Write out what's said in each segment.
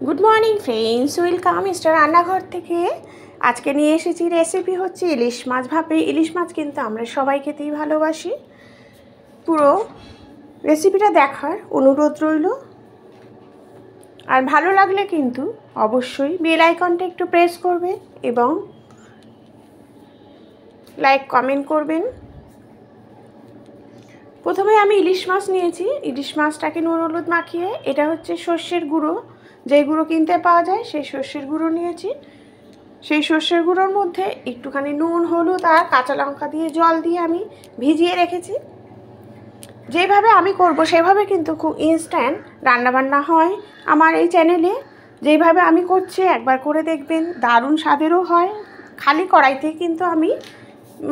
Good morning friends, welcome mister রান্নাঘর থেকে। আজকে নিয়ে এসেছি রেসিপি হচ্ছে ইলিশ মাছ ভাপে। ইলিশ মাছ কিন্তু আমরা সবাই খেতেই ভালোবাসি। পুরো রেসিপিটা দেখার অনুরোধ রইল। আর ভালো লাগলে কিন্তু অবশ্যই বেল আইকনটা একটু প্রেস করবে এবং লাইক কমেন্ট করবেন। প্রথমে আমি ইলিশ মাছ নিয়েছি। ইলিশ মাছটাকে নুন হলুদ মাখিয়ে, এটা হচ্ছে সর্ষের গুঁড়ো, যেই গুঁড়ো কিনতে পাওয়া যায় সেই সর্ষের গুঁড়ো নিয়েছি। সেই সর্ষের গুঁড়োর মধ্যে একটুখানি নুন হলুদ আর কাঁচা লঙ্কা দিয়ে জল দিয়ে আমি ভিজিয়ে রেখেছি। যেভাবে আমি করব সেভাবে কিন্তু খুব ইনস্ট্যান্ট রান্নাবান্না হয় আমার এই চ্যানেলে। যেভাবে আমি করছি একবার করে দেখবেন, দারুণ স্বাদেরও হয়। খালি কড়াইতে কিন্তু আমি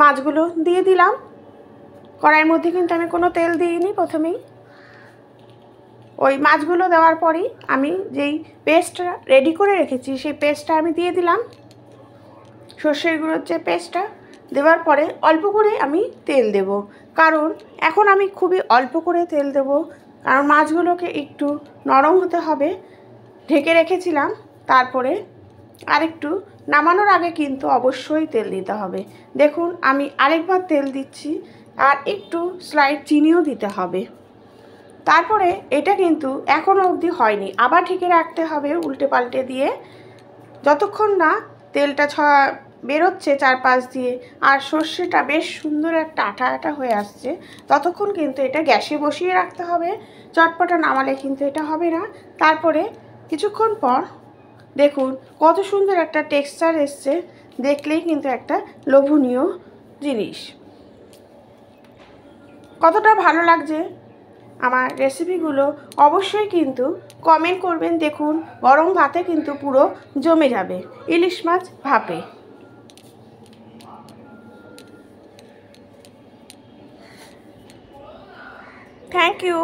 মাছগুলো দিয়ে দিলাম। কড়াইয়ের মধ্যে কিন্তু আমি কোনো তেল দিইনি। প্রথমেই ওই মাছগুলো দেওয়ার পরেই আমি যেই পেস্টটা রেডি করে রেখেছি সেই পেস্টটা আমি দিয়ে দিলাম। সর্ষের গুঁড়োর যে পেস্টটা দেওয়ার পরে অল্প করে আমি তেল দেব, কারণ এখন আমি খুবই অল্প করে তেল দেব, কারণ মাছগুলোকে একটু নরম হতে হবে। ঢেকে রেখেছিলাম, তারপরে আরেকটু নামানোর আগে কিন্তু অবশ্যই তেল দিতে হবে। দেখুন আমি আরেকবার তেল দিচ্ছি, আর একটু স্লাইড চিনিও দিতে হবে। তারপরে এটা কিন্তু এখনও অবধি হয়নি, আবার ঢেকে রাখতে হবে উল্টে পাল্টে দিয়ে, যতক্ষণ না তেলটা বেরোচ্ছে চারপাশ দিয়ে আর সর্ষেটা বেশ সুন্দর একটা আঠা আঠা হয়ে আসছে, ততক্ষণ কিন্তু এটা গ্যাসে বসিয়ে রাখতে হবে। চটপটা নামালে কিন্তু এটা হবে না। তারপরে কিছুক্ষণ পর দেখুন কত সুন্দর একটা টেক্সচার এসছে, দেখলেই কিন্তু একটা লোভনীয় জিনিস। কতটা ভালো লাগছে আমার রেসিপিগুলো অবশ্যই কিন্তু কমেন্ট করবেন। দেখুন গরম ভাতে কিন্তু পুরো জমে যাবে ইলিশ মাছ ভাপে। Thank you.